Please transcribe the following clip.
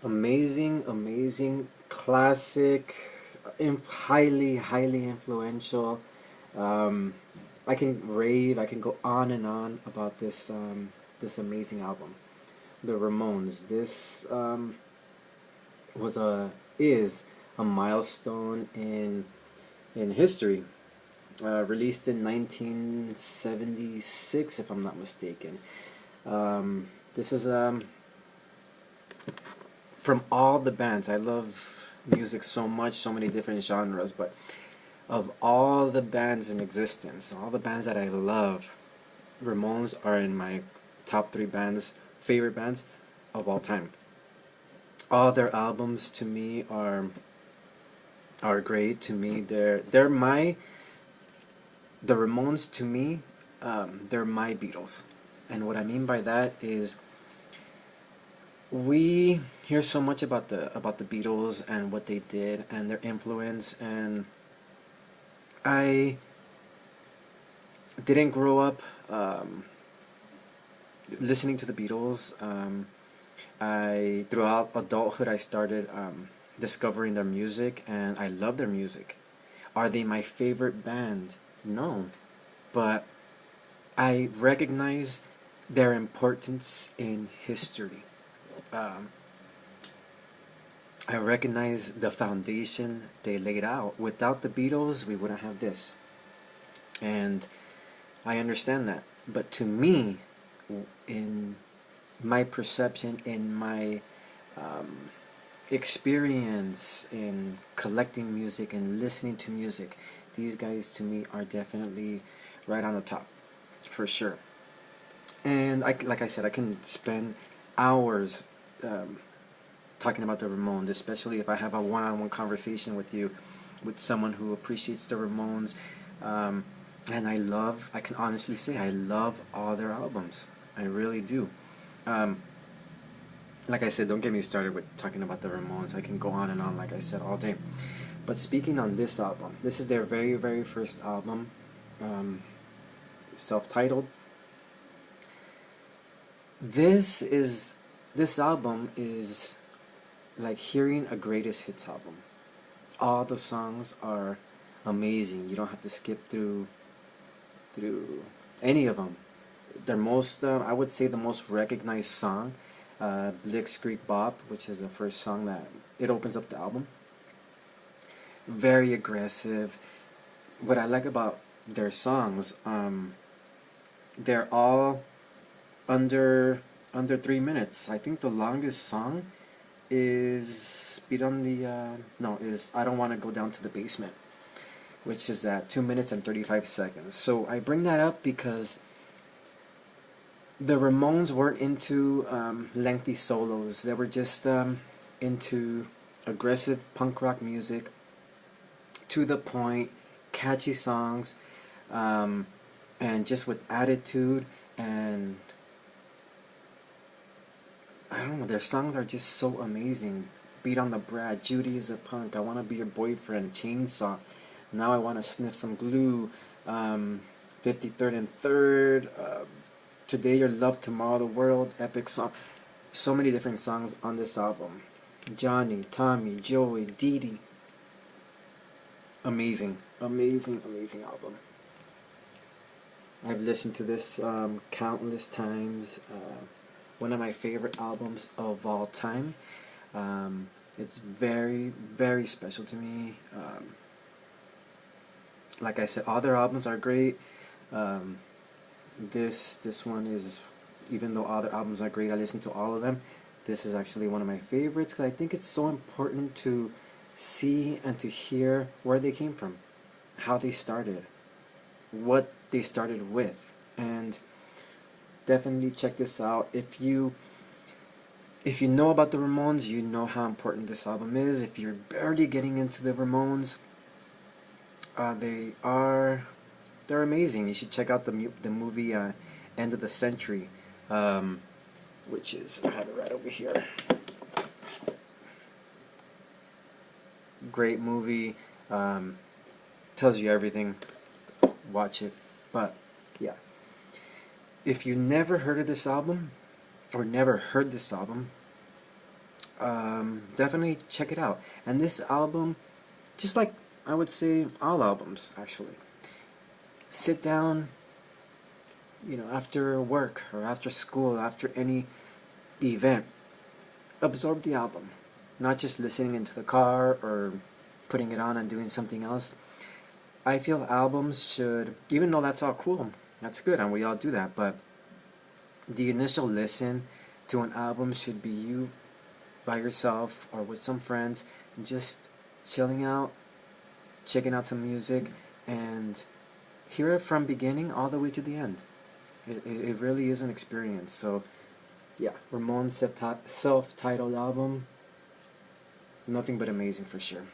Amazing, amazing, classic, highly influential. Um, I can rave. I can go on and on about this amazing album, the Ramones. This was a is a milestone in history. Released in 1976, if I'm not mistaken. This is from all the bands. I love music so much, so many different genres, but of all the bands in existence, all the bands that I love, Ramones are in my top three favorite bands of all time. All their albums to me are great. To me, they're my the Ramones to me, they're my Beatles, and what I mean by that is we hear so much about the Beatles and what they did and their influence, and I didn't grow up listening to the Beatles. I throughout adulthood I started discovering their music, and I love their music. Are they my favorite band? No, but I recognize their importance in history. Um, I recognize the foundation they laid out. Without the Beatles, we wouldn't have this, and I understand that. But to me, in my perception, in my um, experience in collecting music and listening to music, these guys to me are definitely right on the top, for sure. And like I said, I can spend hours um, talking about the Ramones, especially if I have a one-on-one conversation with you, with someone who appreciates the Ramones. Um, and I can honestly say, I love all their albums. I really do. Um, like I said, don't get me started with talking about the Ramones. I can go on and on, like I said, all day. But speaking on this album, this is their very first album, um, self-titled. This is this album is like hearing a greatest hits album. All the songs are amazing. You don't have to skip through any of them. Their most, I would say, the most recognized song, Blitzkrieg Bop, which is the first song that it opens up the album. Very aggressive. What I like about their songs, they're all under 3 minutes. I think the longest song is Speed on the no is I Don't Want to Go Down to the Basement, which is at 2 minutes and 35 seconds. So I bring that up because the Ramones weren't into lengthy solos. They were just into aggressive punk rock music, to the point, catchy songs, um, and just with attitude. And I don't know, their songs are just so amazing. Beat on the Brat, Judy is a Punk, I Want to Be Your Boyfriend, Chainsaw, Now I Want to Sniff Some Glue, 53rd and 3rd, Today Your Love, Tomorrow the World, epic song. So many different songs on this album. Johnny, Tommy, Joey, Dee Dee. Amazing album. I've listened to this countless times. One of my favorite albums of all time. It's very special to me. Like I said, all their albums are great. Um, this one is, even though all their albums are great, I listen to all of them. This is actually one of my favorites because I think it's so important to see and to hear where they came from, how they started, what they started with, and definitely check this out. If you know about the Ramones, you know how important this album is. If you're barely getting into the Ramones, they're amazing. You should check out the movie End of the Century, which is, I have it right over here. Great movie, tells you everything. Watch it. But yeah, if you never heard of this album or never heard this album, definitely check it out. And this album, just like I would say all albums actually, sit down, after work or after school, after any event, absorb the album, not just listening into the car or putting it on and doing something else. I feel albums should, even though that's all cool, that's good, and we all do that, but the initial listen to an album should be you by yourself or with some friends and just chilling out, checking out some music, and hear it from beginning all the way to the end. It really is an experience. So yeah, Ramones' self-titled album, nothing but amazing for sure.